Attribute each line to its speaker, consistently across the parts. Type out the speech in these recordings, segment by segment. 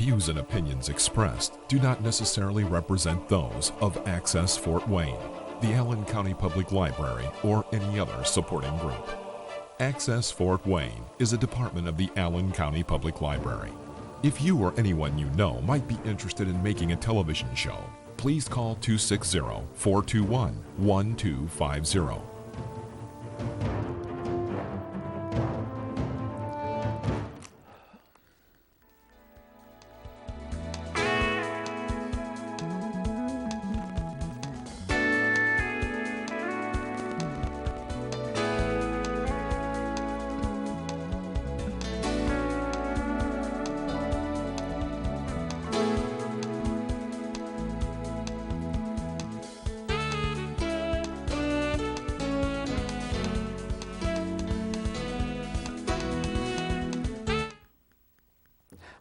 Speaker 1: views and opinions expressed do not necessarily represent those of Access Fort Wayne, the Allen County Public Library, or any other supporting group. Access Fort Wayne is a department of the Allen County Public Library. If you or anyone you know might be interested in making a television show, please call 260-421-1250.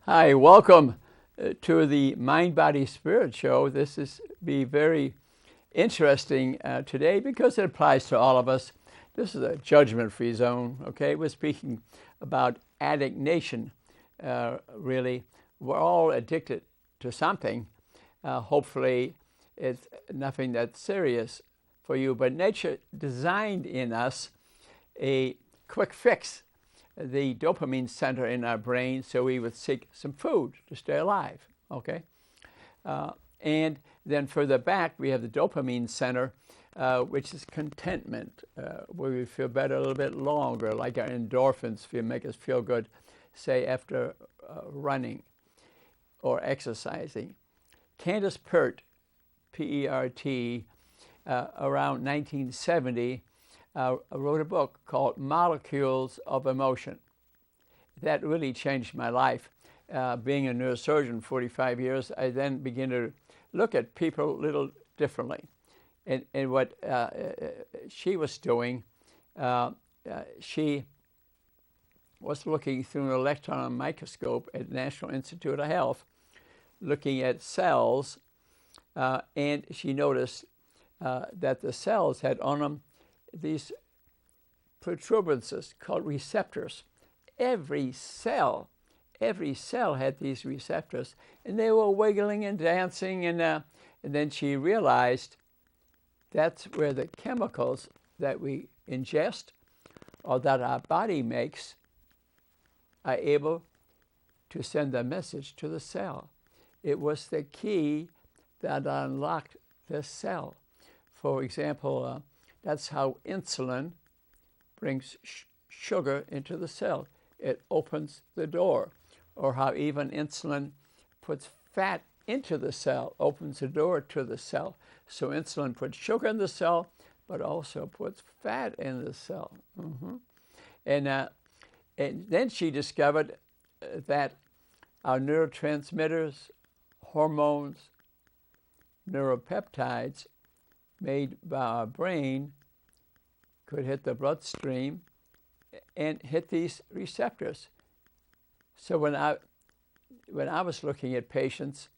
Speaker 2: Hi, welcome to the Mind, Body, Spirit show. This is be very interesting today because it applies to all of us. This is a judgment-free zone, okay? We're speaking about Addict Nation, really. We're all addicted to something. Hopefully, it's nothing that's serious for you, but nature designed in us a quick fix, the dopamine center in our brain, so we would seek some food to stay alive, okay? And then further back, we have the dopamine center, which is contentment, where we feel better a little bit longer, like our endorphins make us feel good, say, after running or exercising. Candace Pert, P-E-R-T, around 1970, wrote a book called Molecules of Emotion. That really changed my life. Being a neurosurgeon 45 years, I then began to look at people a little differently. And what she was doing, she was looking through an electron microscope at National Institute of Health, looking at cells, and she noticed that the cells had on them these protuberances called receptors. Every cell had these receptors, and they were wiggling and dancing, and then she realized that's where the chemicals that we ingest or that our body makes are able to send a message to the cell. It was the key that unlocked the cell. For example, that's how insulin brings sugar into the cell. It opens the door. Or how even insulin puts fat into the cell, opens the door to the cell. So insulin puts sugar in the cell, but also puts fat in the cell. And then she discovered that our neurotransmitters, hormones, neuropeptides made by our brain could hit the bloodstream and hit these receptors. So when I was looking at patients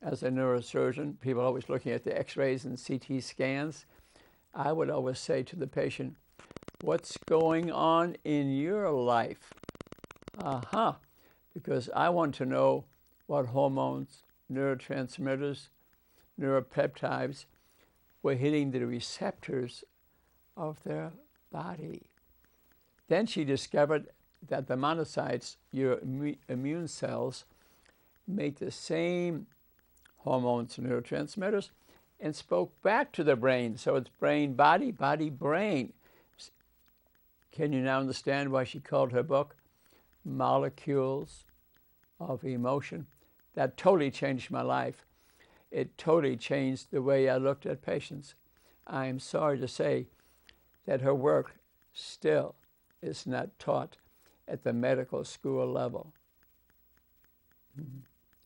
Speaker 2: as a neurosurgeon, people always looking at the x-rays and CT scans, I would always say to the patient, what's going on in your life? Because I want to know what hormones, neurotransmitters, neuropeptides were hitting the receptors of their body. Then she discovered that the monocytes, your immune cells, make the same hormones and neurotransmitters and spoke back to the brain. So it's brain, body, body, brain. Can you now understand why she called her book Molecules of Emotion? That totally changed my life. It totally changed the way I looked at patients. I am sorry to say that her work still is not taught at the medical school level.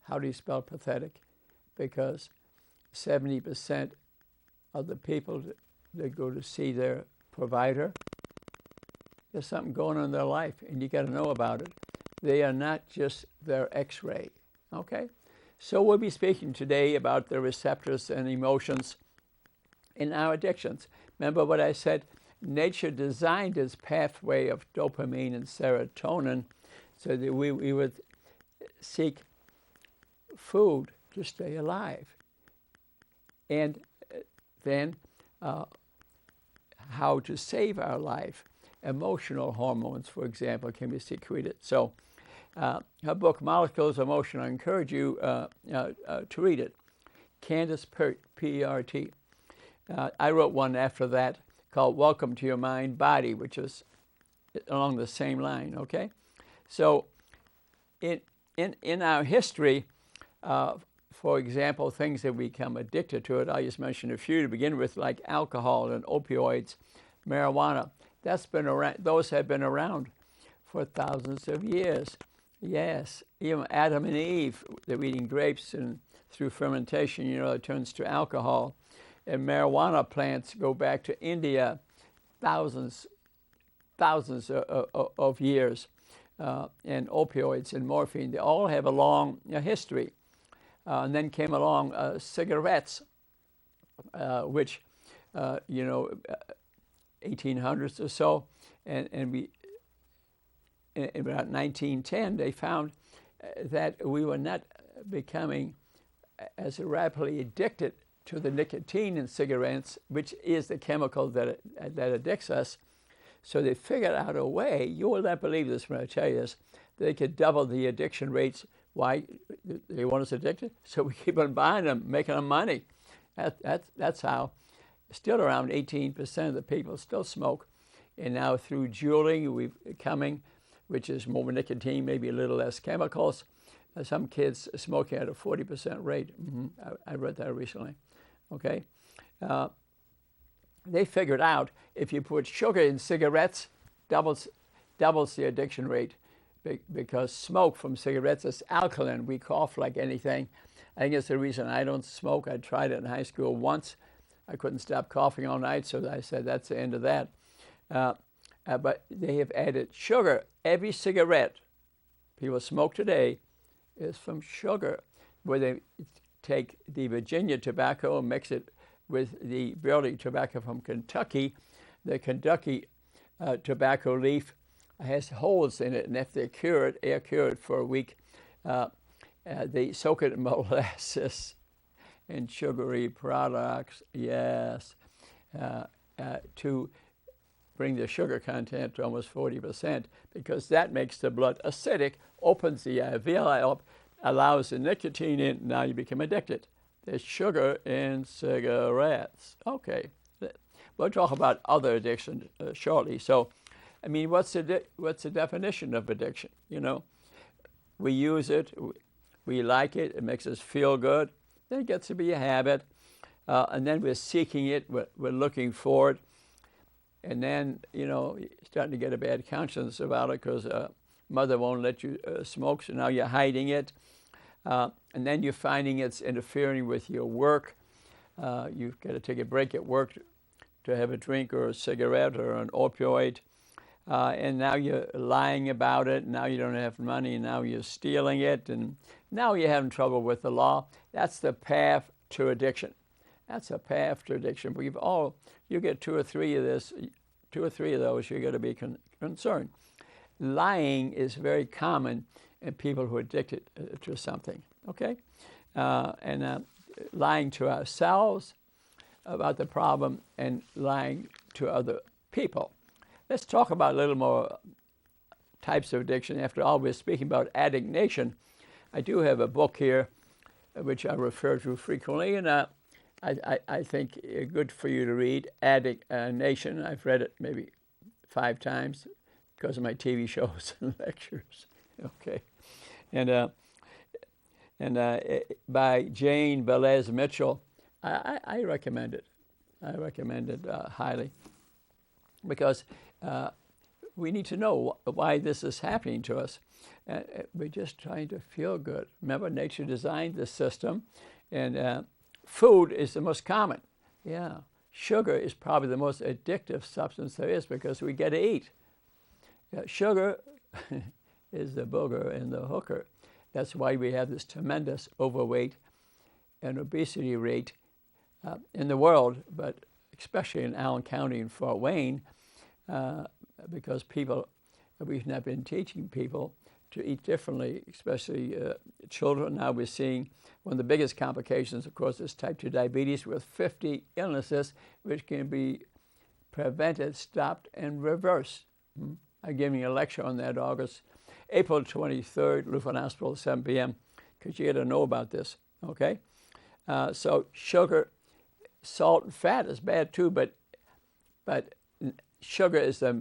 Speaker 2: How do you spell pathetic? Because 70% of the people that go to see their provider, there's something going on in their life, and you got to know about it. They are not just their x-ray, okay? So we'll be speaking today about the receptors and emotions in our addictions. Remember what I said? Nature designed this pathway of dopamine and serotonin so that we would seek food to stay alive. And then how to save our life. Emotional hormones, for example, can be secreted. So her book, Molecules of Emotion, I encourage you to read it. Candace P-E-R-T. I wrote one after that called Welcome to Your Mind Body, which is along the same line, okay? So in our history, for example, things that we become addicted to it, I'll just mention a few to begin with, like alcohol and opioids, marijuana. That's been around, those have been around for thousands of years. Yes, even Adam and Eve, they're eating grapes, and through fermentation, it turns to alcohol. And marijuana plants go back to India thousands of years. And opioids and morphine, they all have a long history. And then came along cigarettes, which, 1800s or so, and we, in about 1910, they found that we were not becoming as rapidly addicted to the nicotine in cigarettes, which is the chemical that addicts us. So they figured out a way, you will not believe this when I tell you this, they could double the addiction rates. Why? They want us addicted? So we keep on buying them, making them money. That's how. Still around 18% of the people still smoke. And now through juuling, which is more nicotine, maybe a little less chemicals. Some kids are smoking at a 40% rate. I read that recently. Okay. They figured out if you put sugar in cigarettes, doubles the addiction rate, because smoke from cigarettes is alkaline. We cough like anything. I think it's the reason I don't smoke. I tried it in high school once. I couldn't stop coughing all night, so I said that's the end of that. But they have added sugar. Every cigarette people smoke today is from sugar, where they take the Virginia tobacco and mix it with the burley tobacco from Kentucky. The Kentucky tobacco leaf has holes in it, and if they're air cured for a week, they soak it in molasses and sugary products, yes, to bring the sugar content to almost 40%, because that makes the blood acidic, opens the alveoli up, allows the nicotine in, now you become addicted. There's sugar in cigarettes. Okay, we'll talk about other addiction shortly. So, I mean, what's the definition of addiction? We use it, we like it, it makes us feel good, then it gets to be a habit, and then we're seeking it, we're looking for it, and then, you're starting to get a bad conscience about it because mother won't let you smoke, so now you're hiding it. And then you're finding it's interfering with your work. You've got to take a break at work to have a drink or a cigarette or an opioid. And now you're lying about it. Now you don't have money. Now you're stealing it. And now you're having trouble with the law. That's the path to addiction. That's a path to addiction. You get two or three of those, you're going to be concerned. Lying is very common in people who are addicted to something, okay? And lying to ourselves about the problem and lying to other people. Let's talk about a little more types of addiction. After all, we're speaking about Addict Nation. I do have a book here, which I refer to frequently, and I think good for you to read, Addict Nation. I've read it maybe 5 times because of my TV shows and lectures. Okay, and by Jane Velez Mitchell, I recommend it. I recommend it highly, because we need to know why this is happening to us. We're just trying to feel good. Remember, nature designed this system, and food is the most common. Yeah, sugar is probably the most addictive substance there is because we get to eat. Sugar is the booger and the hooker. That's why we have this tremendous overweight and obesity rate in the world, but especially in Allen County and Fort Wayne, because we've not been teaching people to eat differently, especially children. Now we're seeing one of the biggest complications, of course, is type 2 diabetes with 50 illnesses which can be prevented, stopped, and reversed. I'm giving a lecture on that April 23rd, Lutheran Hospital, 7 p.m., because you got to know about this, okay? So sugar, salt, and fat is bad too, but sugar is the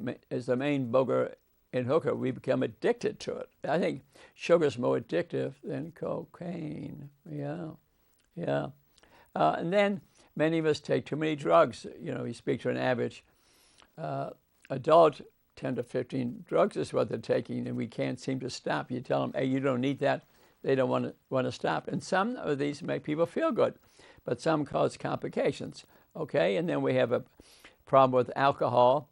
Speaker 2: main booger in hooker. We become addicted to it. I think sugar is more addictive than cocaine. Yeah. And then many of us take too many drugs. You know, you speak to an average adult, 10 to 15 drugs is what they're taking, and we can't seem to stop. You tell them, hey, you don't need that. They don't want to stop. And some of these make people feel good, but some cause complications, okay? And then we have a problem with alcohol.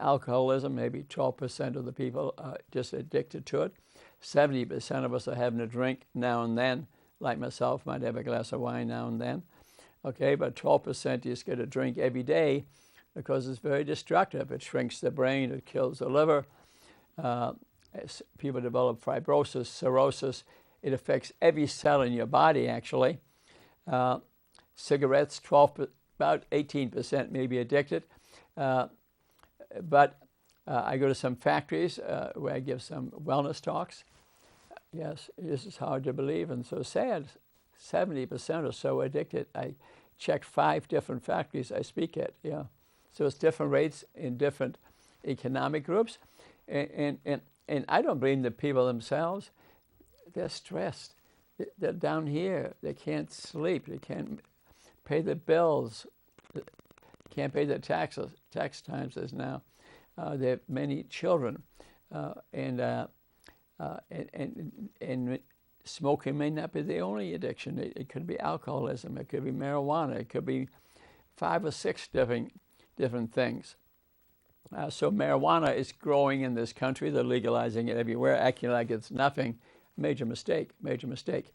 Speaker 2: Alcoholism, maybe 12% of the people are just addicted to it. 70% of us are having a drink now and then, like myself, might have a glass of wine now and then. Okay, but 12% just get a drink every day because it's very destructive. It shrinks the brain, it kills the liver. People develop fibrosis, cirrhosis. It affects every cell in your body, actually. Cigarettes, about 18% may be addicted. But I go to some factories where I give some wellness talks. Yes, this is hard to believe and so sad. 70% or so addicted. I checked 5 different factories I speak at. Yeah, so it's different rates in different economic groups, and I don't blame the people themselves. They're stressed. They're down here. They can't sleep. They can't pay the bills. Can't pay their taxes. Tax times is now. They have many children, and smoking may not be the only addiction. It could be alcoholism. It could be marijuana. It could be 5 or 6 different things. So marijuana is growing in this country. They're legalizing it everywhere, acting like it's nothing. Major mistake. Major mistake.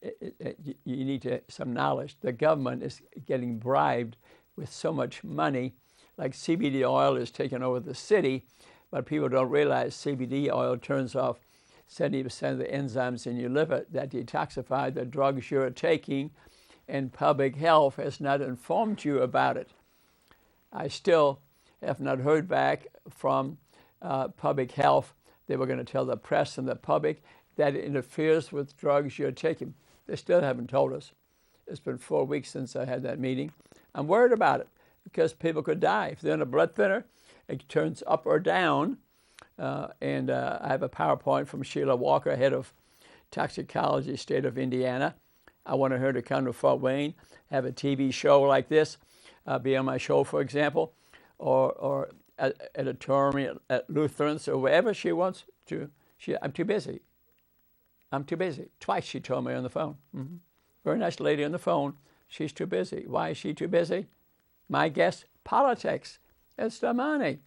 Speaker 2: You need some knowledge. The government is getting bribed with so much money, like CBD oil is taking over the city, but people don't realize CBD oil turns off 70% of the enzymes in your liver that detoxify the drugs you're taking, and public health has not informed you about it. I still have not heard back from public health. They were going to tell the press and the public that it interferes with drugs you're taking. They still haven't told us. It's been 4 weeks since I had that meeting. I'm worried about it because people could die. If they're in a blood thinner, it turns up or down. And I have a PowerPoint from Sheila Walker, head of toxicology, state of Indiana. I wanted her to come to Fort Wayne, have a TV show like this, be on my show, for example, or at a term at Lutherans or wherever she wants to. I'm too busy. I'm too busy. Twice she told me on the phone. Very nice lady on the phone. She's too busy. Why is she too busy? My guess, politics. It's the money.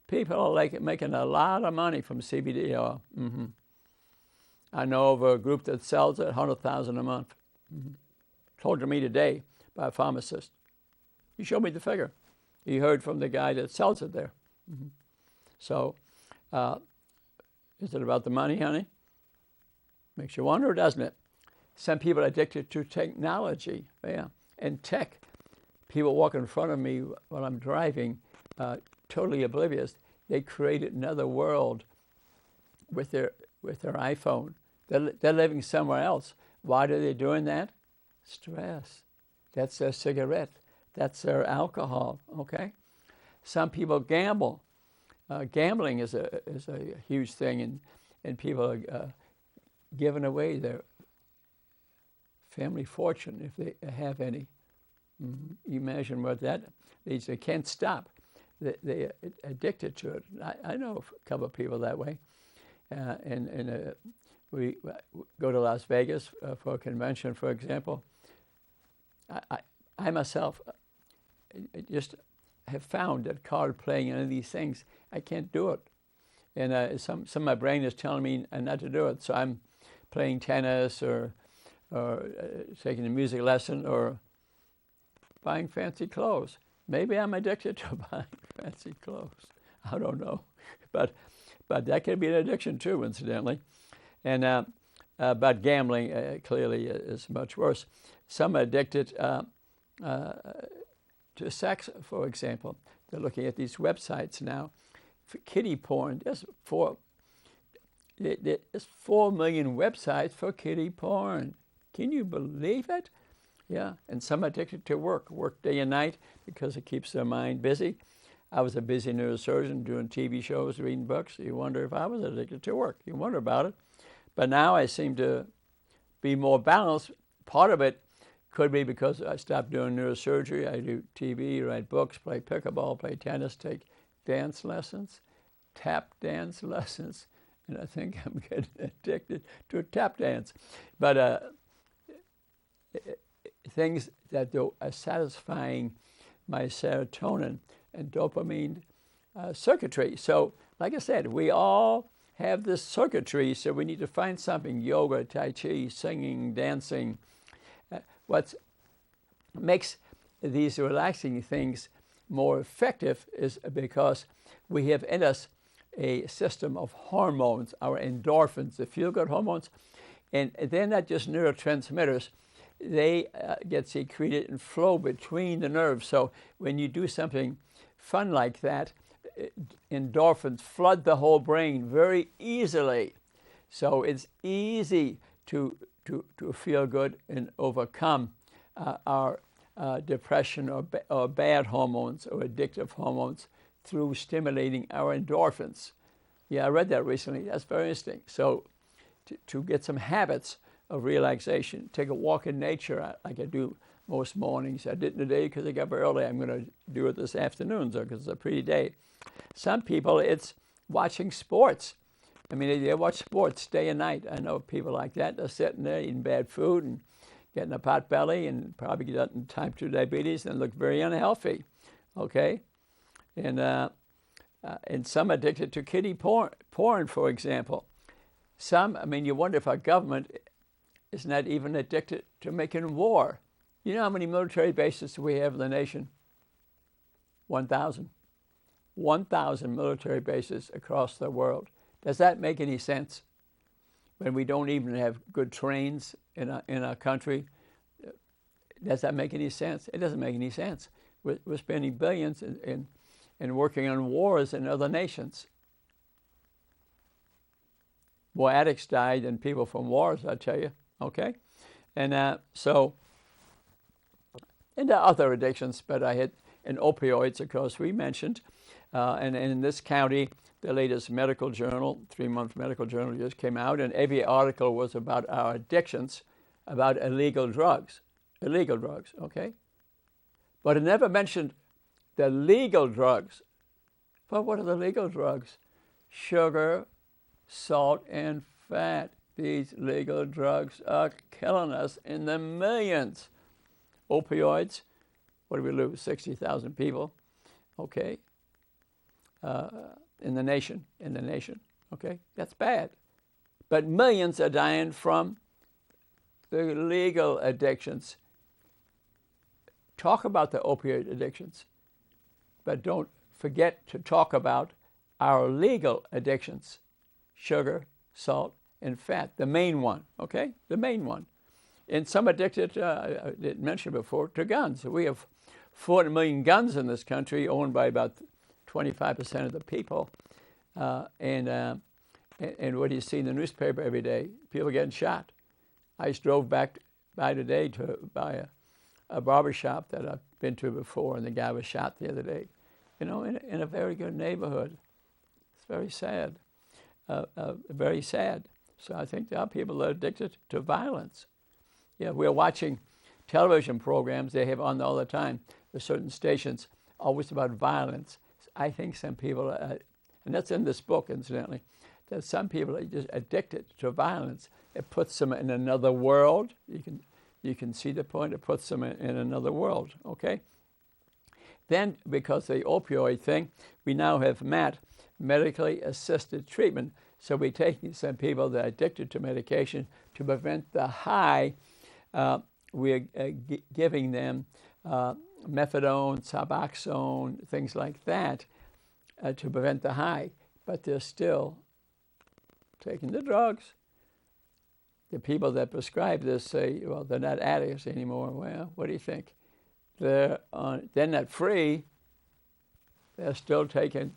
Speaker 2: People are making a lot of money from CBD oil. I know of a group that sells it, $100,000 a month. Told to me today by a pharmacist. He showed me the figure. He heard from the guy that sells it there. So, is it about the money, honey? Makes you wonder, doesn't it? Some people are addicted to technology, and tech. People walk in front of me while I'm driving, totally oblivious. They created another world with their iPhone. They're living somewhere else. Why are they doing that? Stress. That's their cigarette. That's their alcohol. Okay. Some people gamble. Gambling is a huge thing, and people are giving away their family fortune if they have any. You imagine what that leads. They can't stop. They're addicted to it. I know a couple of people that way. And we go to Las Vegas for a convention, for example. I myself just have found that card playing and these things, I can't do it. And some of my brain is telling me not to do it. So I'm playing tennis or taking a music lesson or buying fancy clothes. Maybe I'm addicted to buying fancy clothes. I don't know. but that can be an addiction too, incidentally. And but gambling clearly is much worse. Some are addicted to sex, for example. They're looking at these websites now for kiddie porn. There's 4 million websites for kiddie porn. Can you believe it? Yeah, and some are addicted to work day and night because it keeps their mind busy. I was a busy neurosurgeon doing TV shows, reading books. You wonder if I was addicted to work. You wonder about it. But now I seem to be more balanced. Part of it could be because I stopped doing neurosurgery. I do TV, write books, play pickleball, play tennis, take dance lessons, tap dance lessons. And I think I'm getting addicted to a tap dance. But things that are satisfying my serotonin and dopamine circuitry. So, like I said, we all have this circuitry, so we need to find something: yoga, tai chi, singing, dancing. What makes these relaxing things more effective is because we have in us a system of hormones, our endorphins, the feel-good hormones, and they're not just neurotransmitters. They get secreted and flow between the nerves. So when you do something fun like that, endorphins flood the whole brain very easily. So it's easy to feel good and overcome our depression or bad hormones or addictive hormones through stimulating our endorphins. Yeah, I read that recently. That's very interesting. So to get some habits of relaxation, take a walk in nature like I do most mornings. I didn't today because I got up early. I'm going to do it this afternoon because it's a pretty day. Some people, it's watching sports. I mean, they watch sports day and night. I know people like that. They're sitting there eating bad food and getting a pot belly and probably getting type 2 diabetes and look very unhealthy, okay? And some addicted to kiddie porn, for example. Some, I mean, you wonder if our government is not even addicted to making war. You know how many military bases we have in the nation? 1,000. 1,000 military bases across the world. Does that make any sense? When we don't even have good trains in our country, does that make any sense? It doesn't make any sense. We're spending billions in working on wars in other nations. More addicts die than people from wars, I tell you. Okay, and and there are other addictions, but I had in opioids, of course, we mentioned, and in this county, the latest medical journal, 3-month medical journal just came out, and every article was about our addictions, about illegal drugs, okay? But it never mentioned the legal drugs. Well, what are the legal drugs? Sugar, salt, and fat. These legal drugs are killing us in the millions. Opioids, what do we lose? 60,000 people, okay? In the nation, okay? That's bad. But millions are dying from the legal addictions. Talk about the opioid addictions, but don't forget to talk about our legal addictions: sugar, salt, and fat, the main one, okay? The main one. And some addicted, I didn't mention before, to guns. We have 40 million guns in this country, owned by about 25% of the people. And what do you see in the newspaper every day? People getting shot. I just drove by today to buy a barber shop that I've been to before, and the guy was shot the other day. You know, in a very good neighborhood. It's very sad. Very sad. So I think there are people that are addicted to violence. Yeah, we're watching television programs they have on all the time. There's certain stations always about violence. I think some people, and that's in this book, incidentally, that some people are just addicted to violence. It puts them in another world. You can see the point. It puts them in another world, okay? Then, because of the opioid thing, we now have MAT, medically assisted treatment. So we're taking some people that are addicted to medication to prevent the high. We're giving them methadone, Suboxone, things like that to prevent the high. but they're still taking the drugs. The people that prescribe this say, well, they're not addicts anymore. Well, what do you think? They're not free. They're still taking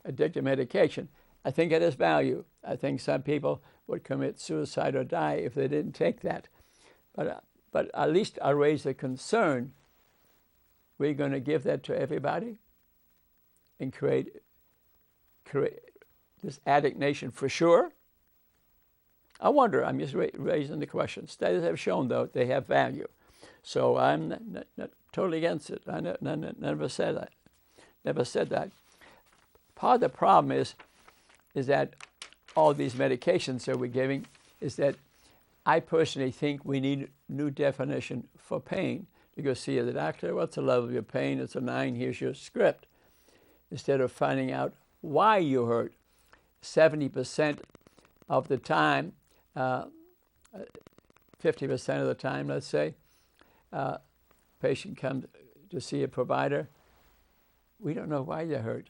Speaker 2: addictive medication. I think it has value. I think some people would commit suicide or die if they didn't take that. But at least I raise the concern. We're going to give that to everybody and create this Addict Nation for sure. I wonder, I'm just raising the question. Studies have shown, though, they have value. So I'm not totally against it. I never said that. Never said that. Part of the problem is that all these medications that we're giving is that I personally think we need a new definition for pain. You go see the doctor, what's the level of your pain? It's a 9, here's your script. Instead of finding out why you hurt. 70% of the time, 50% of the time, let's say, patient comes to see a provider. We don't know why they're hurt.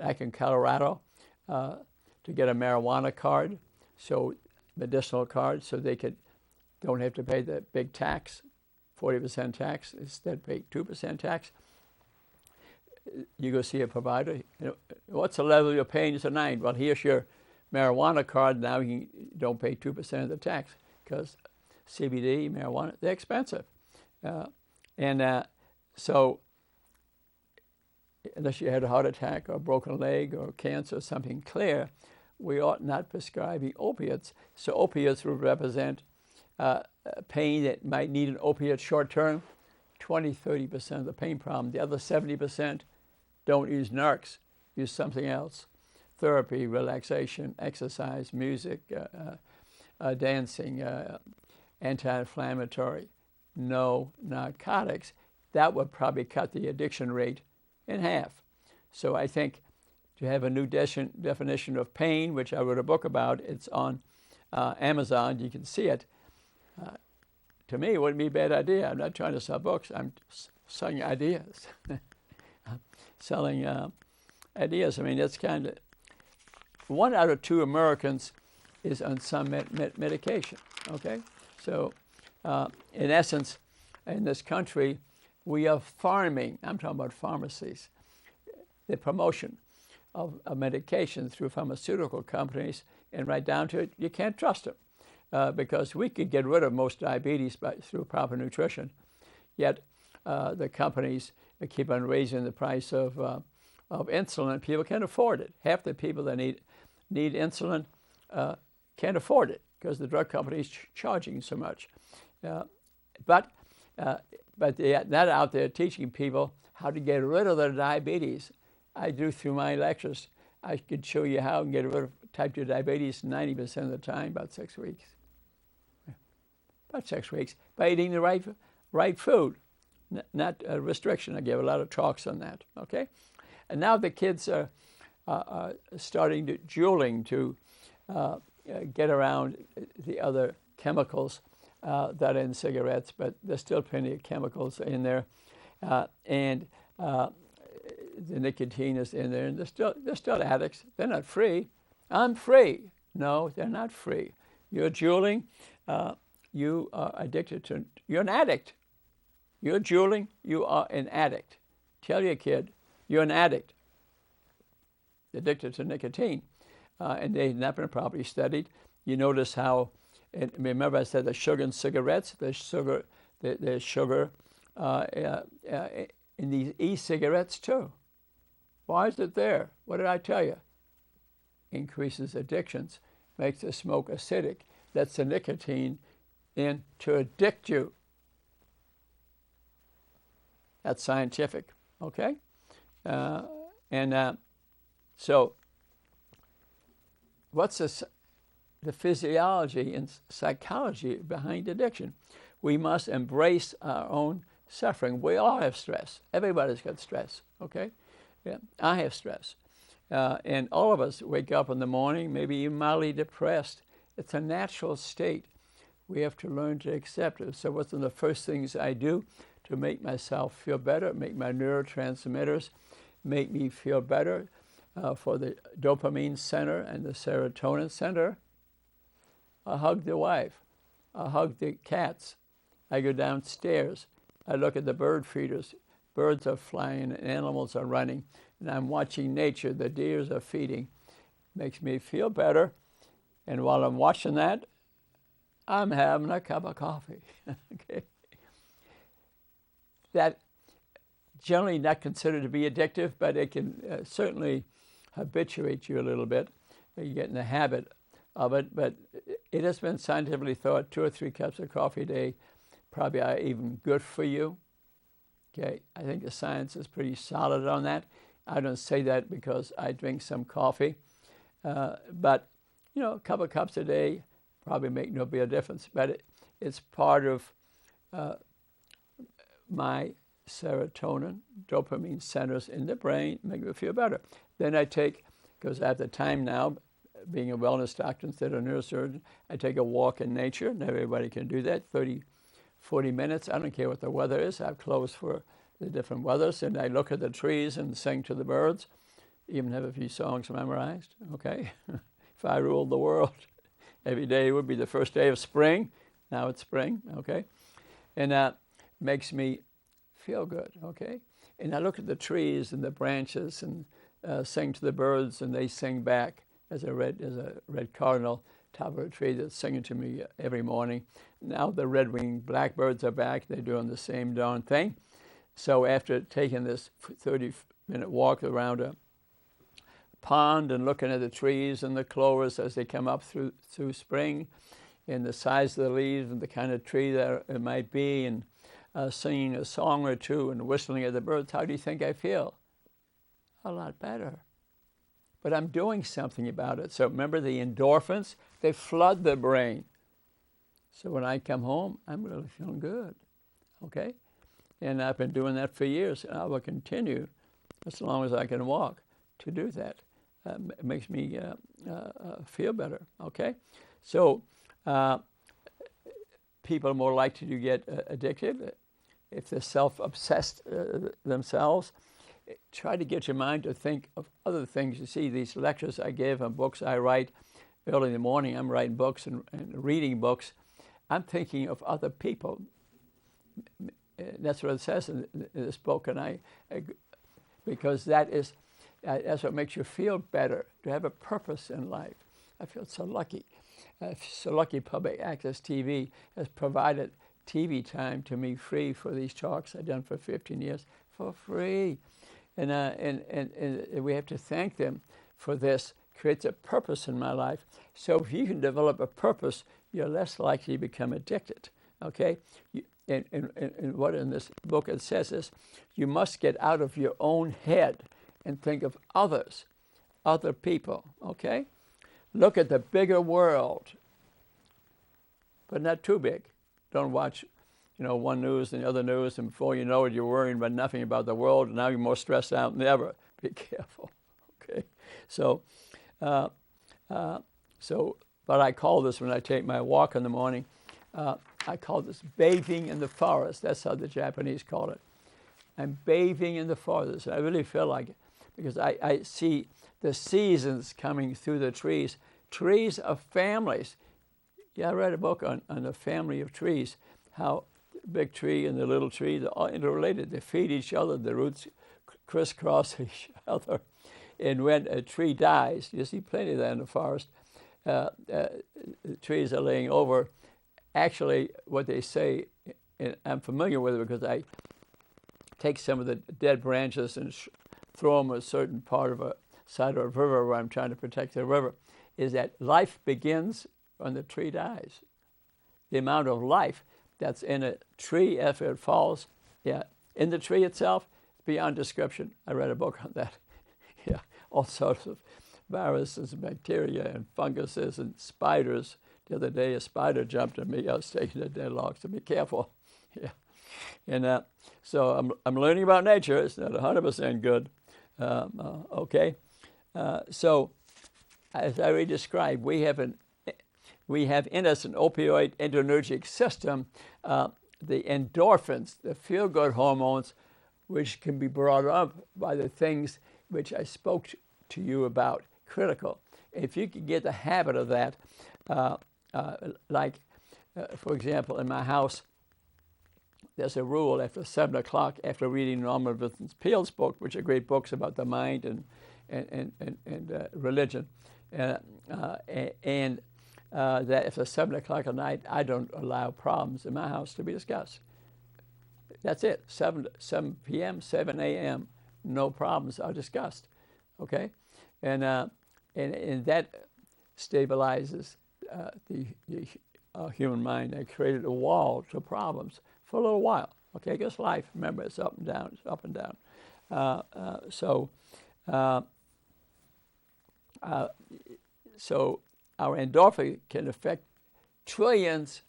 Speaker 2: Like in Colorado, to get a marijuana card, so medicinal card, so they don't have to pay the big tax, 40% tax, instead pay 2% tax. You go see a provider. What's the level of your pain? It's a 9. Well, here's your marijuana card. Now you don't pay 2% of the tax because CBD, marijuana, they're expensive. So unless you had a heart attack or a broken leg or cancer or something clear, we ought not prescribe opiates. So opiates will represent pain that might need an opiate short term, 20-30% of the pain problem. The other 70% don't use narcs, use something else. Therapy, relaxation, exercise, music, dancing, anti-inflammatory, no narcotics. That would probably cut the addiction rate in half. So I think to have a new definition of pain, which I wrote a book about, it's on Amazon, you can see it. To me, it wouldn't be a bad idea. I'm not trying to sell books. I'm selling ideas. Selling ideas. I mean, that's kind of 1 out of 2 Americans is on some medication. Okay, so in essence, in this country, we are farming. I'm talking about pharmacies. The promotion of medication through pharmaceutical companies, and right down to it, you can't trust them because we could get rid of most diabetes through proper nutrition. Yet the companies keep on raising the price of insulin. People can't afford it. Half the people that need insulin can't afford it because the drug companies charging so much. But they're not out there teaching people how to get rid of their diabetes. I do through my lectures. I could show you how to get rid of type 2 diabetes 90% of the time, about 6 weeks. About 6 weeks by eating the right food, not a restriction. I give a lot of talks on that. Okay, and now the kids are starting to juuling to get around the other chemicals that are in cigarettes, but there's still plenty of chemicals in there, and the nicotine is in there, and they're still addicts. They're not free. I'm free. No, they're not free. You're juuling. You are addicted to. You're an addict. You're juuling. You are an addict. Tell your kid you're an addict. Addicted to nicotine, and they've not been properly studied. You notice how. And remember, I said the sugar in cigarettes. There's sugar in these e-cigarettes too. Why is it there? What did I tell you? Increases addictions, makes the smoke acidic. That's the nicotine in to addict you. That's scientific, okay? So what's the physiology and psychology behind addiction? We must embrace our own suffering. We all have stress. Everybody's got stress, okay? Yeah, I have stress. And all of us wake up in the morning, maybe even mildly depressed. It's a natural state. We have to learn to accept it. So what's one of the first things I do to make myself feel better, make my neurotransmitters make me feel better, for the dopamine center and the serotonin center. I hug the wife. I hug the cats. I go downstairs. I look at the bird feeders. Birds are flying and animals are running. And I'm watching nature. The deers are feeding. Makes me feel better. And while I'm watching that, I'm having a cup of coffee. Okay. That generally not considered to be addictive, but it can certainly habituate you a little bit. You get in the habit of it, but it has been scientifically thought 2 or 3 cups of coffee a day probably are even good for you. Okay, I think the science is pretty solid on that. I don't say that because I drink some coffee, but you know, a couple of cups a day probably make no big difference. But it's part of my serotonin, dopamine centers in the brain, make me feel better. Then I take, because I have the time now, being a wellness doctor instead of a neurosurgeon, I take a walk in nature, and everybody can do that, 30, 40 minutes. I don't care what the weather is. I have clothes for the different weathers, and I look at the trees and sing to the birds, even have a few songs memorized, okay? If I ruled the world, every day would be the first day of spring. Now it's spring, okay? And that makes me feel good, okay? And I look at the trees and the branches and sing to the birds, and they sing back as a red cardinal top of a tree that's singing to me every morning. Now the red-winged blackbirds are back. They're doing the same darn thing. So after taking this 30-minute walk around a pond and looking at the trees and the clovers as they come up through spring, and the size of the leaves and the kind of tree that it might be, and singing a song or two and whistling at the birds, how do you think I feel? A lot better. But I'm doing something about it. So remember the endorphins? They flood the brain. So when I come home, I'm really feeling good, okay? And I've been doing that for years, and I will continue as long as I can walk to do that. It makes me feel better, okay? So people are more likely to get addicted if they're self-obsessed themselves. Try to get your mind to think of other things. You see, these lectures I give and books I write early in the morning, I'm writing books and reading books. I'm thinking of other people. That's what it says in this book, and because that's what makes you feel better, to have a purpose in life. I feel so lucky. So lucky Public Access TV has provided TV time to me free for these talks I've done for 15 years, for free. And we have to thank them for this. Creates a purpose in my life. So if you can develop a purpose, you're less likely to become addicted, okay? And what in this book it says is, you must get out of your own head and think of others, other people, okay? Look at the bigger world, but not too big. Don't watch, one news and the other news, and before you know it, you're worrying about nothing about the world, and now you're more stressed out than ever. Be careful, okay? So, but I call this, when I take my walk in the morning, I call this bathing in the forest. That's how the Japanese call it. I'm bathing in the forest. I really feel like it, because I see the seasons coming through the trees. Trees are families. Yeah, I read a book on the family of trees, how the big tree and the little tree, they're all interrelated. They feed each other. The roots crisscross each other. And when a tree dies, you see plenty of that in the forest, the trees are laying over. Actually, what they say, and I'm familiar with it because I take some of the dead branches and throw them a certain part of a side of a river where I'm trying to protect the river, is that life begins when the tree dies. The amount of life that's in a tree after it falls, in the tree itself, beyond description. I read a book on that. All sorts of viruses and bacteria and funguses and spiders. The other day, a spider jumped at me. I was taking a dead log, so be careful. And so I'm learning about nature. It's not 100% good. Okay. So, as I already described, we have in us an opioid adrenergic system, the endorphins, the feel-good hormones, which can be brought up by the things which I spoke to you about, critical. If you could get the habit of that, for example, in my house, there's a rule after 7 o'clock, after reading Norman Vincent Peale's book, which are great books about the mind and religion, and that after 7 o'clock at night, I don't allow problems in my house to be discussed. That's it. 7 p.m., 7 a.m., no problems are discussed. Okay, and that stabilizes the human mind. I created a wall to problems for a little while. Okay, because life, remember, it's up and down. It's up and down. So our endorphin can affect trillions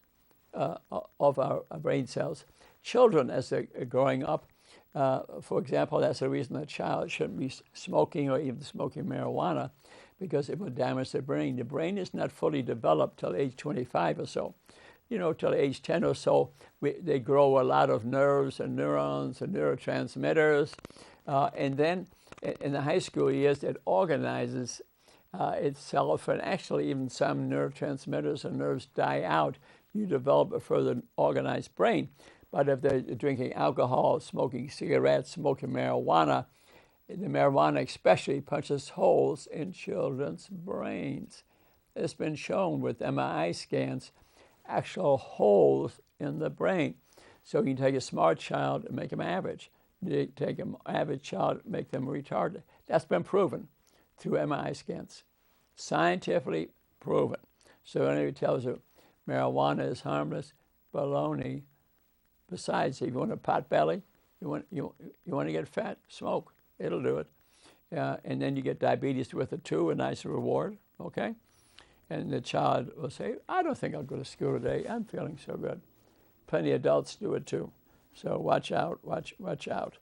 Speaker 2: of our brain cells. Children, as they're growing up, for example, that's the reason a child shouldn't be smoking or even smoking marijuana, because it will damage the brain. The brain is not fully developed till age 25 or so. Till age 10 or so, they grow a lot of nerves and neurons and neurotransmitters. And then in the high school years, it organizes itself, and actually even some neurotransmitters and nerves die out. You develop a further organized brain. But if they're drinking alcohol, smoking cigarettes, smoking marijuana, the marijuana especially punches holes in children's brains. It's been shown with MRI scans, actual holes in the brain. So you can take a smart child and make them average. You take an average child and make them retarded. That's been proven through MRI scans. Scientifically proven. So anybody tells you marijuana is harmless, baloney. Besides, if you want a pot belly, you want to get fat, smoke. It'll do it. And then you get diabetes with it too, a nice reward, okay? And the child will say, I don't think I'll go to school today. I'm feeling so good. Plenty of adults do it too. So watch out, watch out.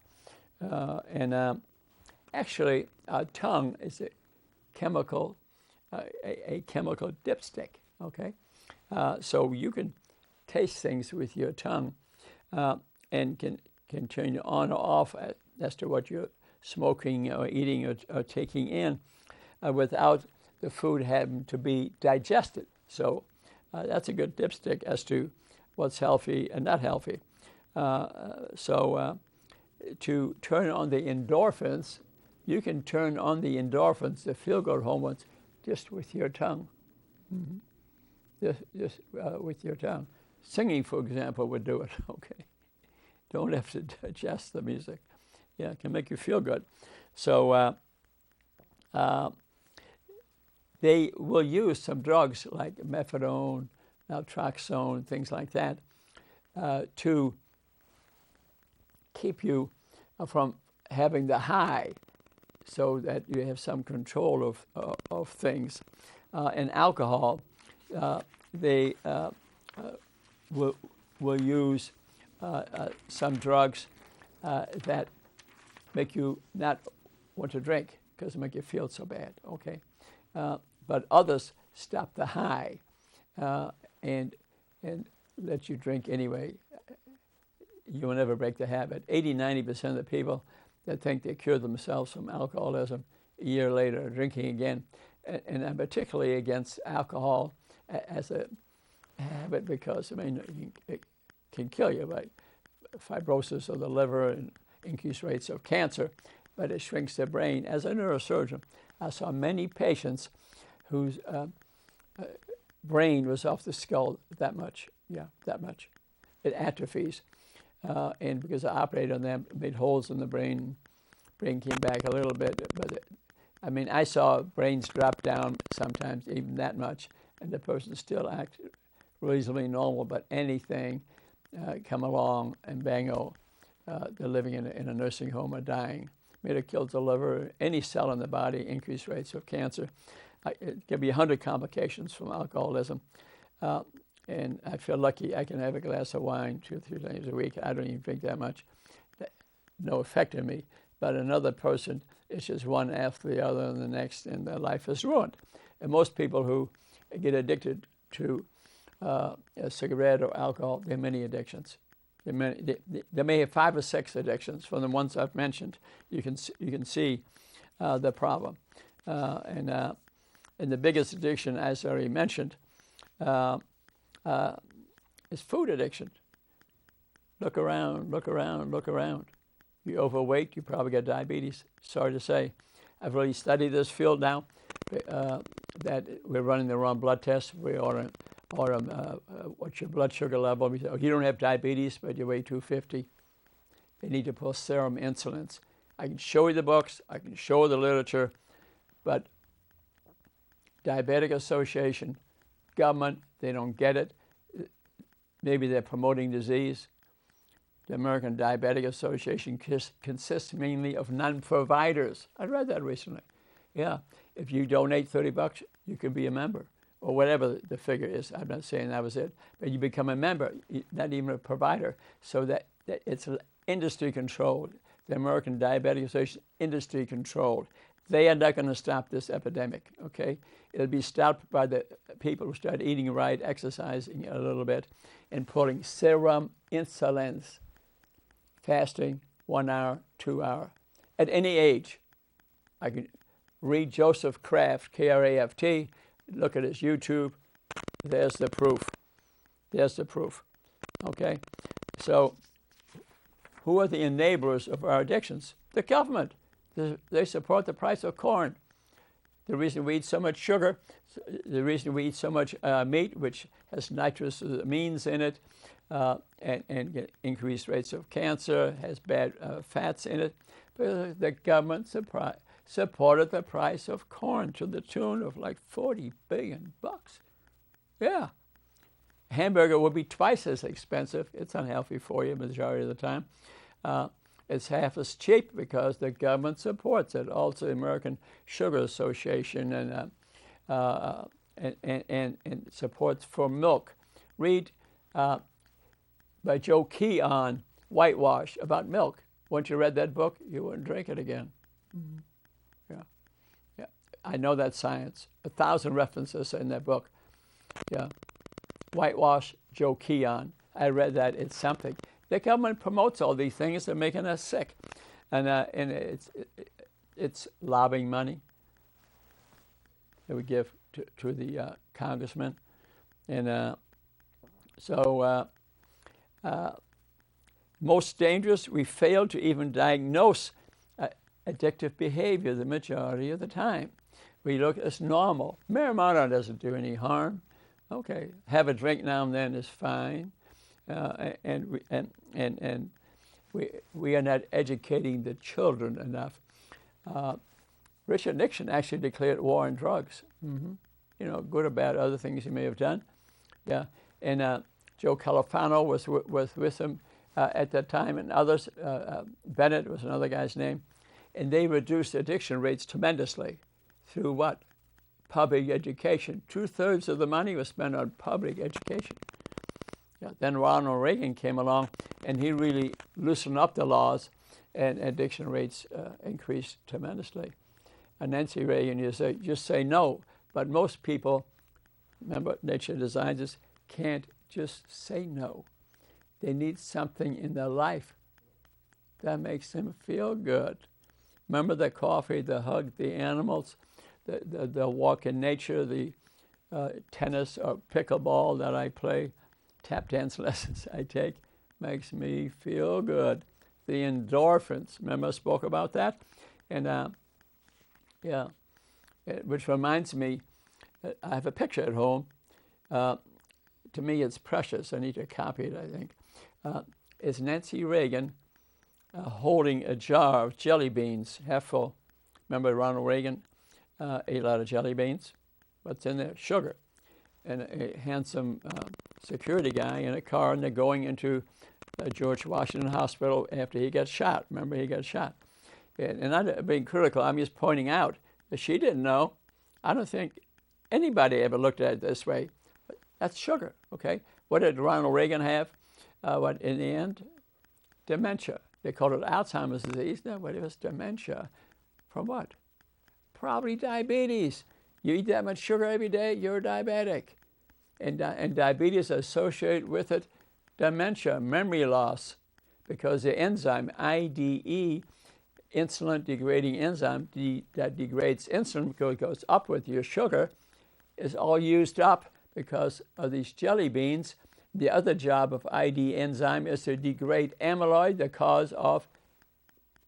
Speaker 2: Actually, our tongue is a chemical dipstick, okay? So you can taste things with your tongue and can turn you on or off as to what you're smoking or eating or taking in without the food having to be digested. So that's a good dipstick as to what's healthy and not healthy. To turn on the endorphins, you can turn on the endorphins, the feel-good hormones, just with your tongue. Mm-hmm. Just with your tongue. Singing, for example, would do it, okay? Don't have to digest the music. Yeah, it can make you feel good. So they will use some drugs like methadone, naltrexone, things like that, to keep you from having the high, so that you have some control of things. And alcohol, they will use some drugs that make you not want to drink because it make you feel so bad, okay? But others stop the high and let you drink anyway. You will never break the habit. 80-90% of the people that think they cured themselves from alcoholism a year later are drinking again. And I'm particularly against alcohol as a habit because, it can kill you by fibrosis of the liver and increased rates of cancer, but it shrinks the brain. As a neurosurgeon, I saw many patients whose brain was off the skull that much. Yeah, that much. It atrophies. And because I operated on them, made holes in the brain came back a little bit. But I saw brains drop down sometimes even that much, and the person still acts reasonably normal, but anything come along and bango, they're living in a nursing home or dying. It kills the liver, any cell in the body, increased rates of cancer. It can be 100 complications from alcoholism. And I feel lucky I can have a glass of wine 2 or 3 times a week. I don't even drink that much. No effect on me. But another person, it's just one after the other and the next, and their life is ruined. And most people who get addicted to a cigarette or alcohol, they have many addictions. They may have 5 or 6 addictions from the ones I've mentioned. You can see the problem. And the biggest addiction, as I already mentioned, is food addiction. Look around, look around, look around. You're overweight, you probably got diabetes. Sorry to say. I've really studied this field now, that we're running the wrong blood tests. We order what's your blood sugar level? We say, oh, you don't have diabetes, but you weigh 250. They need to put serum insulins. I can show you the books, I can show you the literature, but Diabetic Association, government, they don't get it. Maybe they're promoting disease. The American Diabetic Association consists mainly of non-providers. I read that recently. Yeah, if you donate $30, you can be a member, or whatever the figure is. I'm not saying that was it, but you become a member, not even a provider. So that it's industry controlled. The American Diabetic Association, industry controlled. They are not going to stop this epidemic, okay? It'll be stopped by the people who start eating right, exercising a little bit, and putting serum insulins, fasting 1 hour, 2 hour, at any age. I can read Joseph Kraft, K-R-A-F-T, look at his YouTube. There's the proof. There's the proof, okay? So who are the enablers of our addictions? The government. They support the price of corn. The reason we eat so much sugar, the reason we eat so much meat, which has nitrous amines in it, and increased rates of cancer, has bad fats in it. But the government supported the price of corn to the tune of like $40 billion. Yeah. Hamburger would be twice as expensive. It's unhealthy for you majority of the time. It's half as cheap because the government supports it. Also, the American Sugar Association and supports for milk. Read by Joe Keon, Whitewash, about milk. Once you read that book, you wouldn't drink it again. Mm-hmm. Yeah. I know that science. 1,000 references in that book. Yeah. Whitewash, Joe Keon. I read that. It's something. The government promotes all these things. They're making us sick, and it's lobbying money that we give to the congressman, and so most dangerous. We fail to even diagnose addictive behavior the majority of the time. We look as normal. Marijuana doesn't do any harm. Okay, have a drink now and then is fine. And we are not educating the children enough. Richard Nixon actually declared war on drugs. Mm-hmm. You know, good or bad, other things he may have done. Yeah, and Joe Califano was with him at that time, and others. Bennett was another guy's name, and they reduced addiction rates tremendously through what? Public education. 2/3 of the money was spent on public education. Yeah, then Ronald Reagan came along, and he really loosened up the laws, and addiction rates increased tremendously. And Nancy Reagan, just say no. But most people, remember, nature designs us, can't just say no. They need something in their life that makes them feel good. Remember the coffee, the hug, the animals, the walk in nature, the tennis or pickleball that I play, tap dance lessons I take, makes me feel good. The endorphins, remember I spoke about that? And which reminds me, I have a picture at home. To me, it's precious. I need to copy it, I think. It's Nancy Reagan holding a jar of jelly beans, half full. Remember Ronald Reagan ate a lot of jelly beans? What's in there? Sugar. And a handsome security guy in a car, and they're going into George Washington Hospital after he got shot. Remember, he got shot. And I'm not being critical. I'm just pointing out that she didn't know. I don't think anybody ever looked at it this way. That's sugar, okay? What did Ronald Reagan have? What, in the end? Dementia. They called it Alzheimer's disease. No, but it was dementia. From what? Probably diabetes. You eat that much sugar every day, you're diabetic. And diabetes associated with it dementia, memory loss, because the enzyme IDE insulin-degrading enzyme that degrades insulin because it goes up with your sugar is all used up because of these jelly beans. The other job of ID enzyme is to degrade amyloid, the cause of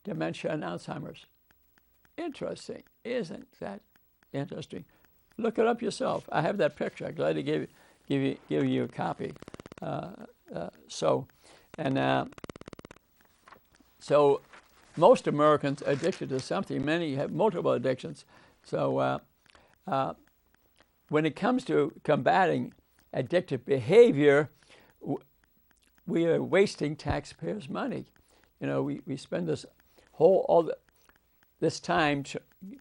Speaker 2: dementia and Alzheimer's. Interesting. Isn't that interesting? Look it up yourself. I have that picture. I'm glad to give you a copy. So most Americans are addicted to something. Many have multiple addictions. So when it comes to combating addictive behavior, we are wasting taxpayers' money. You know, we spend this time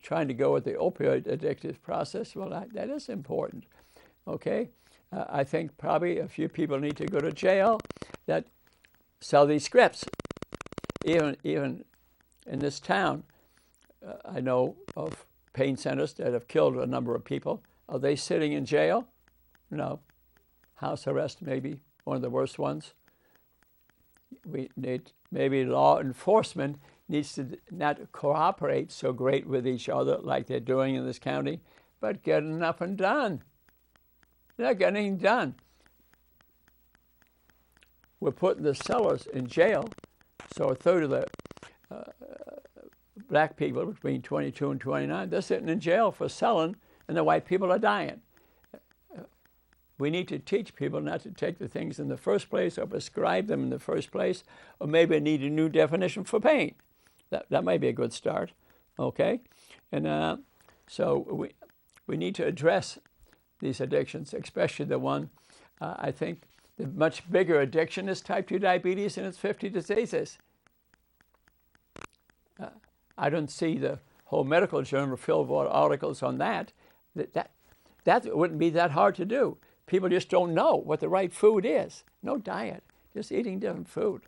Speaker 2: trying to go with the opioid addictive process. Well, that is important. Okay, I think probably a few people need to go to jail that sell these scripts. Even in this town, I know of pain centers that have killed a number of people. Are they sitting in jail? No. House arrest, maybe one of the worst ones. We need, maybe law enforcement needs to not cooperate so great with each other like they're doing in this county, but get enough and done. They're not getting anything done. We're putting the sellers in jail, so a third of the black people between 22 and 29, they're sitting in jail for selling, and the white people are dying. We need to teach people not to take the things in the first place or prescribe them in the first place, or maybe need a new definition for pain. That might be a good start, okay? And so we need to address these addictions, especially the one, I think, the much bigger addiction is type 2 diabetes and its 50 diseases. I don't see the whole medical journal filled with articles on that. That wouldn't be that hard to do. People just don't know what the right food is. No diet, just eating different food.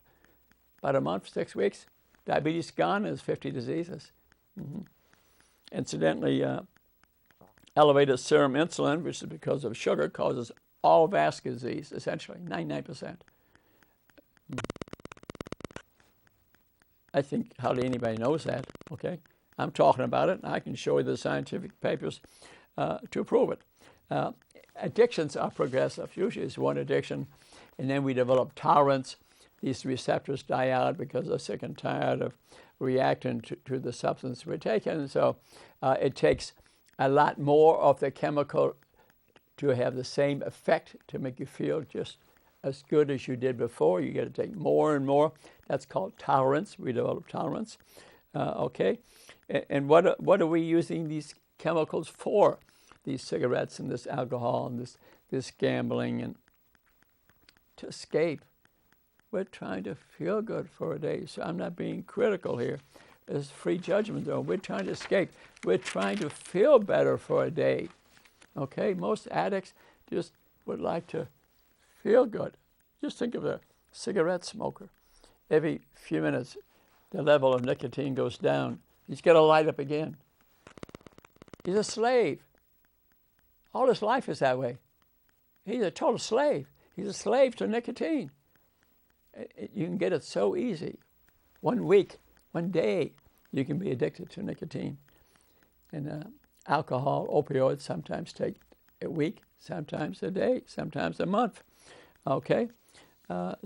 Speaker 2: About a month, 6 weeks, diabetes gone, is 50 diseases. Mm-hmm. Incidentally, elevated serum insulin, which is because of sugar, causes all vascular disease, essentially, 99%. I think hardly anybody knows that, okay? I'm talking about it, and I can show you the scientific papers to prove it. Addictions are progressive. Usually it's one addiction, and then we develop tolerance. These receptors die out because they're sick and tired of reacting to the substance we're taking. So it takes a lot more of the chemical to have the same effect to make you feel just as good as you did before. You got to take more and more. That's called tolerance. We develop tolerance. Okay? And what are we using these chemicals for? These cigarettes and this alcohol and this gambling, and to escape. We're trying to feel good for a day. So I'm not being critical here. It's free judgment, though. We're trying to escape. We're trying to feel better for a day. Okay? Most addicts just would like to feel good. Just think of a cigarette smoker. Every few minutes, the level of nicotine goes down. He's got to light up again. He's a slave. All his life is that way. He's a total slave. He's a slave to nicotine. You can get it so easy. 1 week, 1 day, you can be addicted to nicotine. And alcohol, opioids sometimes take a week, sometimes a day, sometimes a month. Okay? The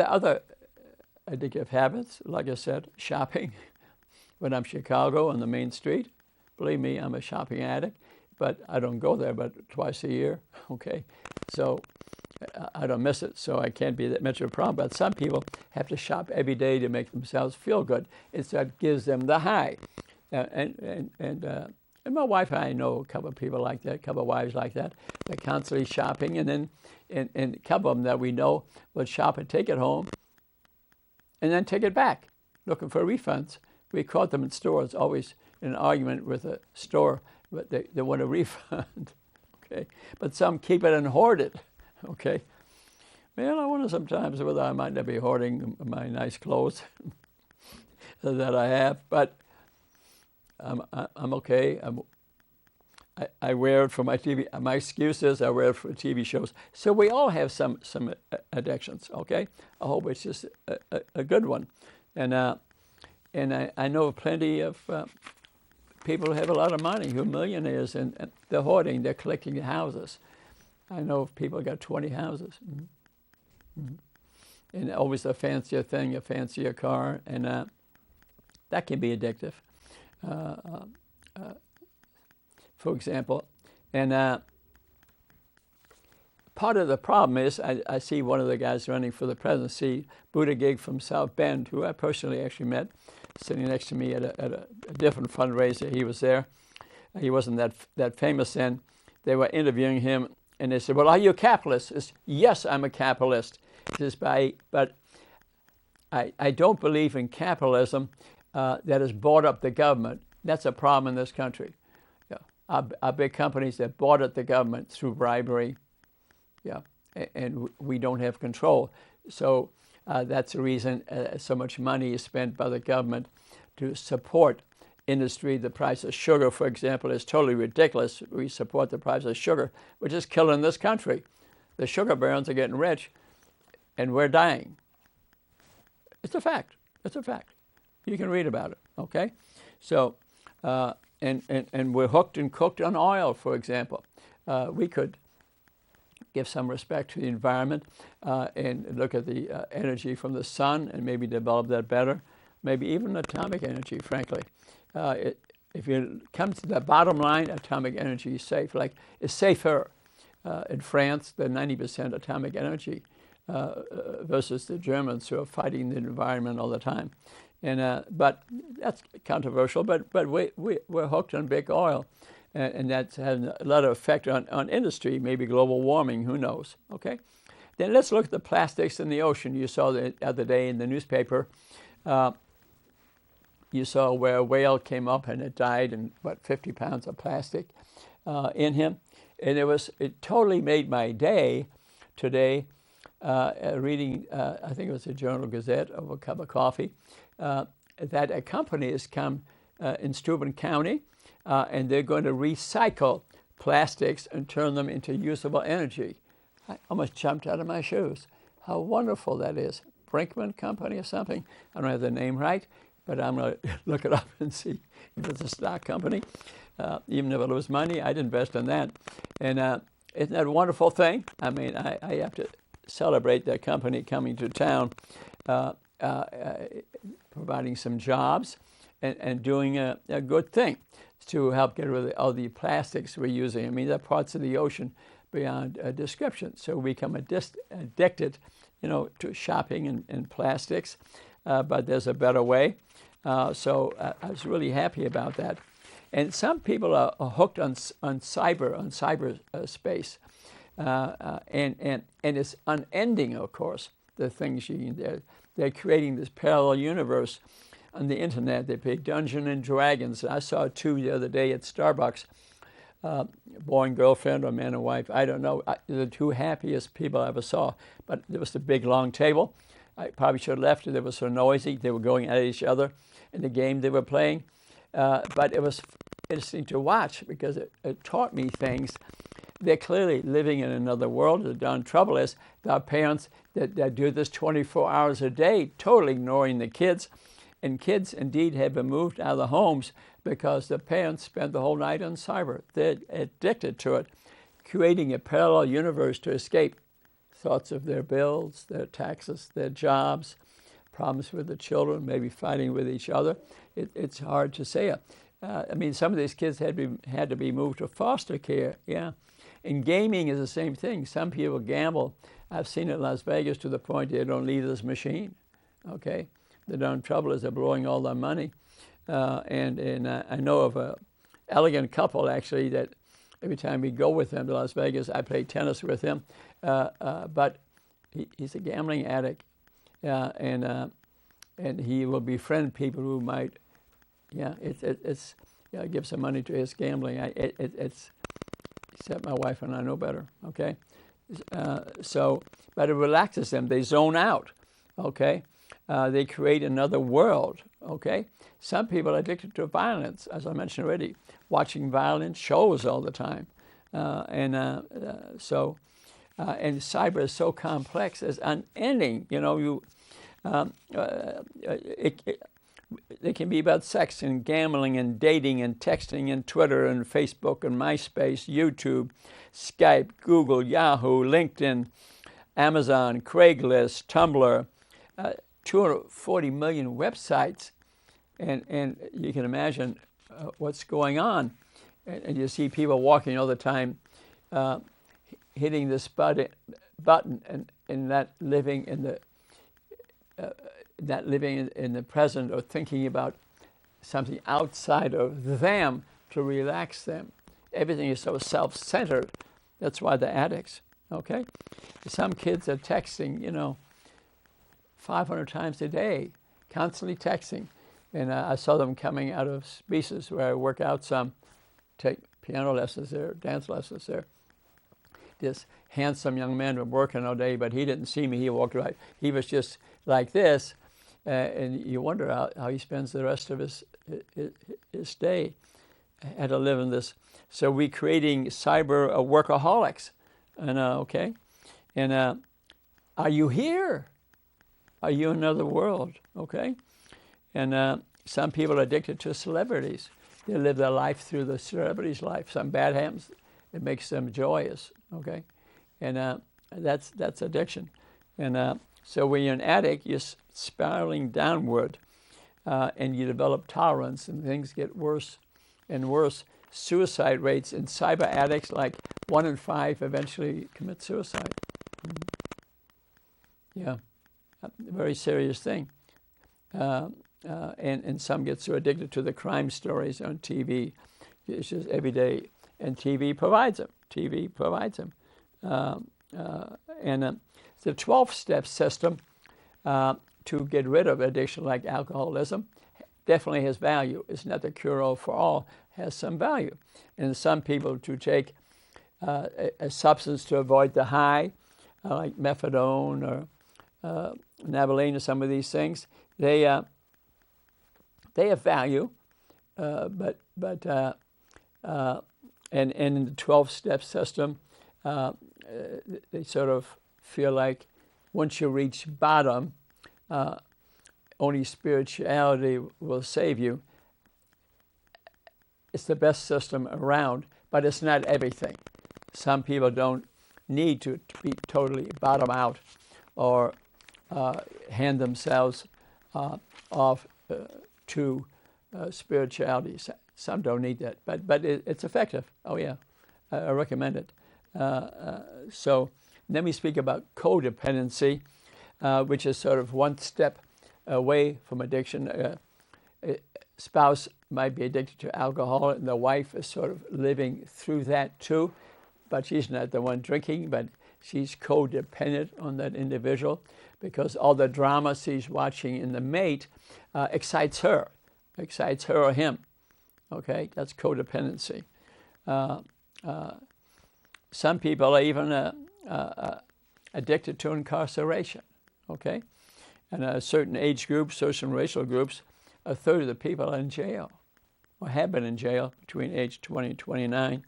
Speaker 2: other addictive habits, like I said, shopping. When I'm in Chicago on the main street, believe me, I'm a shopping addict, but I don't go there but twice a year, okay? So I don't miss it, so I can't be that much of a problem. But some people have to shop every day to make themselves feel good. It's that gives them the high. And my wife and I know a couple of people like that, a couple of wives like that. They're constantly shopping, and then and a couple of them that we know will shop and take it home and then take it back, looking for refunds. We caught them in stores, always in an argument with a store, but they want a refund, okay? But some keep it and hoard it, okay? Well, I wonder sometimes whether I might not be hoarding my nice clothes that I have, but I'm okay. I wear it for my TV. My excuse is I wear it for TV shows. So we all have some addictions, okay? I hope it's just a good one. And I know plenty of people who have a lot of money, who are millionaires, and they're hoarding, they're collecting houses. I know of people who got 20 houses. And always a fancier thing, a fancier car, and that can be addictive, for example. And part of the problem is, I see one of the guys running for the presidency, Buttigieg from South Bend, who I personally actually met, sitting next to me at a different fundraiser. He was there. He wasn't that famous then. They were interviewing him, and they said, "Well, are you a capitalist?" He said, "Yes, I'm a capitalist." He says, "But I don't believe in capitalism that has bought up the government. That's a problem in this country. Yeah. Our big companies that bought up the government through bribery. Yeah, and we don't have control. So that's the reason so much money is spent by the government to support industry. The price of sugar, for example, is totally ridiculous. We support the price of sugar, which is killing this country. The sugar barons are getting rich, and we're dying. It's a fact. It's a fact. You can read about it, okay? So, and we're hooked and cooked on oil, for example. We could give some respect to the environment and look at the energy from the sun and maybe develop that better. Maybe even atomic energy, frankly. If you come to the bottom line, atomic energy is safe. Like, it's safer in France than 90% atomic energy versus the Germans who are fighting the environment all the time. And but that's controversial. But we're hooked on big oil. And that's had a lot of effect on industry, maybe global warming, who knows, okay? Then let's look at the plastics in the ocean. You saw the other day in the newspaper, you saw where a whale came up and it died, and 50 pounds of plastic in him. And it totally made my day today, reading, I think it was a Journal Gazette over a cup of coffee, that a company has come in Steuben County, and they're going to recycle plastics and turn them into usable energy. I almost jumped out of my shoes. How wonderful that is. Brinkman Company or something. I don't have the name right, but I'm going to look it up and see if it's a stock company. Even if it was money, I'd invest in that. And isn't that a wonderful thing? I mean, I have to celebrate that company coming to town, providing some jobs and doing a good thing to help get rid of all the plastics we're using. I mean, there are parts of the ocean beyond description. So we become addicted, to shopping and plastics. But there's a better way. So I was really happy about that. And some people are hooked on cyber space, and it's unending. Of course, the things they're creating this parallel universe on the internet. They play Dungeons and Dragons. I saw two the other day at Starbucks. Boy and girlfriend or man and wife, I don't know. The two happiest people I ever saw. But there was the big long table. I probably should have left it. It was so noisy. They were going at each other in the game they were playing. But it was interesting to watch because it taught me things. They're clearly living in another world. The darn trouble is there are parents that do this 24 hours a day, totally ignoring the kids. And kids, indeed, have been moved out of the homes because the parents spend the whole night on cyber. They're addicted to it, creating a parallel universe to escape thoughts of their bills, their taxes, their jobs, problems with the children, maybe fighting with each other. It's hard to say. I mean, some of these kids had to be moved to foster care. Yeah, and gaming is the same thing. Some people gamble. I've seen it in Las Vegas to the point they don't leave this machine. Okay, the darn trouble is they're blowing all their money. And I know of an elegant couple actually that every time we go with them to Las Vegas, I play tennis with him. But he's a gambling addict, and he will befriend people who might, give some money to his gambling. Except my wife and I know better. Okay, but it relaxes them. They zone out. Okay, they create another world. Okay, some people are addicted to violence, as I mentioned already, watching violent shows all the time, and cyber is so complex, it's unending. They can be about sex and gambling and dating and texting and Twitter and Facebook and MySpace, YouTube, Skype, Google, Yahoo, LinkedIn, Amazon, Craigslist, Tumblr, 240 million websites. And you can imagine what's going on. And you see people walking all the time, hitting this button and not living in the present or thinking about something outside of them to relax them. Everything is so self-centered. That's why they're addicts. Okay, some kids are texting, 500 times a day, constantly texting. And I saw them coming out of spaces where I work out some, take piano lessons there, dance lessons there. This handsome young man was working all day, but he didn't see me. He walked right. He was just like this, and you wonder how he spends the rest of his day. I had to live in this. So we're creating cyber workaholics, and okay, and are you here? Are you in another world? Okay, and some people are addicted to celebrities. They live their life through the celebrity's life. Something bad happens, it makes them joyous. Okay, and that's addiction. And so when you're an addict, you're spiraling downward, and you develop tolerance, and things get worse and worse. Suicide rates in cyber addicts, like 1 in 5 eventually commit suicide. Yeah, a very serious thing. And some get so addicted to the crime stories on TV. It's just every day. And TV provides them. And the 12-step system to get rid of addiction like alcoholism definitely has value. It's not the cure-all for all, has some value. And some people to take a substance to avoid the high, like methadone or Navalene or some of these things, they have value, but and in the 12-step system, they sort of feel like once you reach bottom, only spirituality will save you. It's the best system around, but it's not everything. Some people don't need to be totally bottom out or hand themselves off to spirituality. Some don't need that, but it's effective. Oh yeah, I recommend it. So then we speak about codependency, which is sort of one step away from addiction. A spouse might be addicted to alcohol, and the wife is sort of living through that too, but she's not the one drinking, but she's codependent on that individual because all the drama she's watching in the mate excites her or him. Okay, that's codependency. Some people are even addicted to incarceration. Okay, and a certain age group, social and racial groups, a third of the people are in jail or have been in jail between age 20 and 29.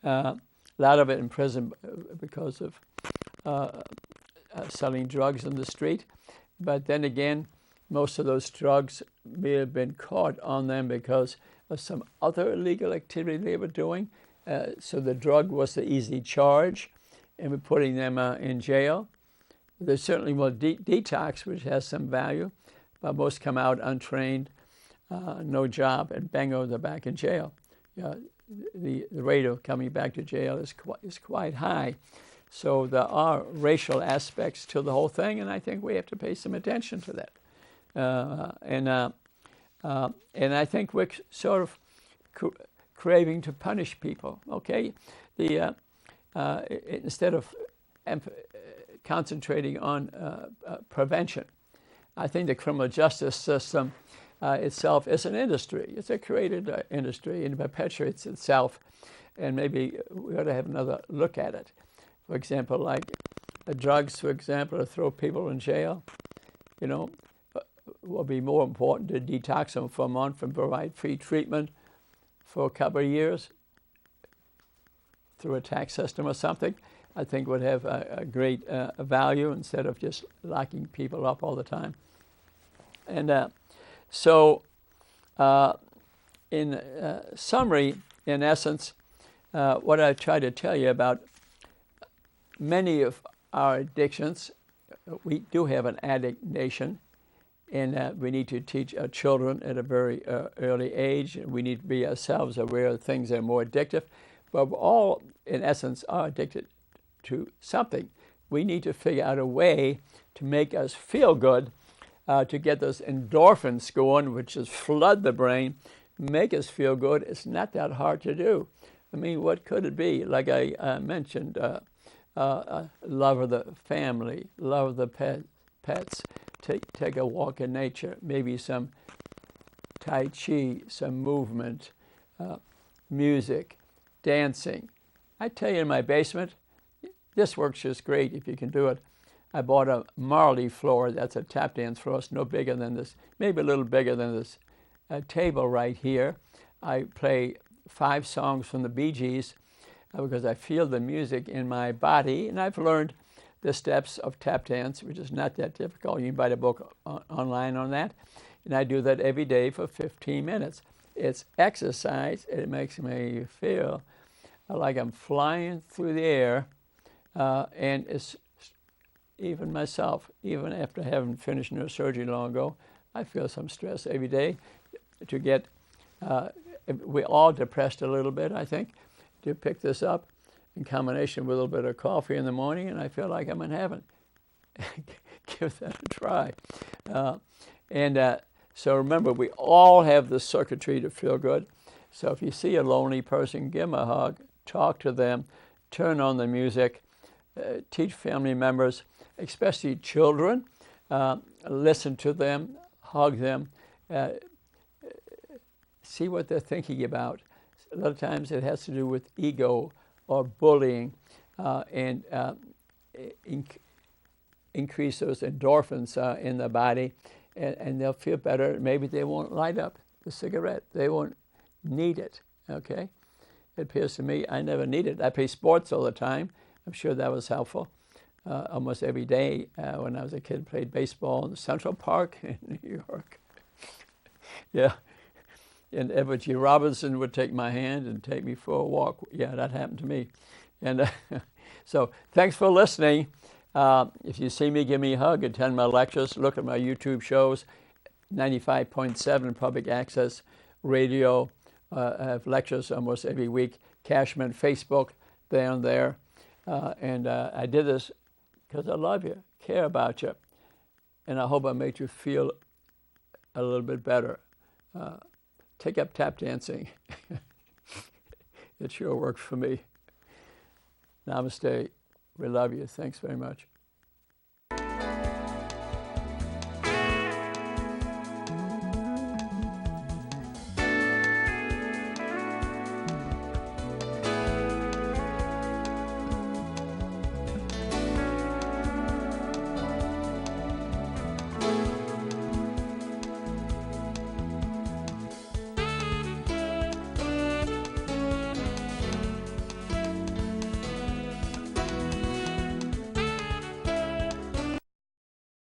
Speaker 2: A lot of it in prison because of selling drugs in the street. But then again, most of those drugs may have been caught on them because of some other illegal activity they were doing. So the drug was the easy charge, and we're putting them in jail. There's certainly more detox, which has some value, but most come out untrained, no job, and bango, they're back in jail. The rate of coming back to jail is quite high. So there are racial aspects to the whole thing, and I think we have to pay some attention to that. And I think we're sort of craving to punish people. Okay, instead of concentrating on prevention, I think the criminal justice system itself is an industry. It's a created industry, and it perpetuates itself. And maybe we ought to have another look at it. For example, like drugs, for example, to throw people in jail, will be more important to detox them for a month and provide free treatment for a couple of years through a tax system or something, I think would have a great value instead of just locking people up all the time. And so in summary, in essence, what I try to tell you about many of our addictions, we do have an addict nation, and we need to teach our children at a very early age. We need to be ourselves aware of things that are more addictive, but we all, in essence, are addicted to something. We need to figure out a way to make us feel good, to get those endorphins going, which is flood the brain, make us feel good. It's not that hard to do. I mean, what could it be? Like I mentioned, love of the family, love of the pets, take a walk in nature, maybe some Tai Chi, some movement, music, dancing. I tell you, in my basement, this works just great if you can do it. I bought a Marley floor. That's a tap dance floor. It's no bigger than this, maybe a little bigger than this table right here. I play 5 songs from the Bee Gees because I feel the music in my body, and I've learned the steps of tap dance, which is not that difficult. You can buy the book online on that, and I do that every day for 15 minutes. It's exercise. It makes me feel like I'm flying through the air, and it's even myself, even after having finished neurosurgery long ago, I feel some stress every day to get, we're all depressed a little bit, I think, to pick this up in combination with a little bit of coffee in the morning, and I feel like I'm in heaven. Give that a try. So remember, we all have the circuitry to feel good. So if you see a lonely person, give them a hug, talk to them, turn on the music, teach family members, especially children, listen to them, hug them, see what they're thinking about. A lot of times it has to do with ego or bullying, and increase those endorphins in the body, and they'll feel better. Maybe they won't light up the cigarette. They won't need it, okay? It appears to me I never need it. I play sports all the time. I'm sure that was helpful. Almost every day when I was a kid, played baseball in Central Park in New York. Yeah. And Edward G. Robinson would take my hand and take me for a walk. Yeah, that happened to me. And so thanks for listening. If you see me, give me a hug, attend my lectures, look at my YouTube shows, 95.7 public access radio. I have lectures almost every week. Cashman, Facebook, down there. And I did this because I love you, care about you, and I hope I made you feel a little bit better. Take up tap dancing. It sure works for me. Namaste. We love you. Thanks very much.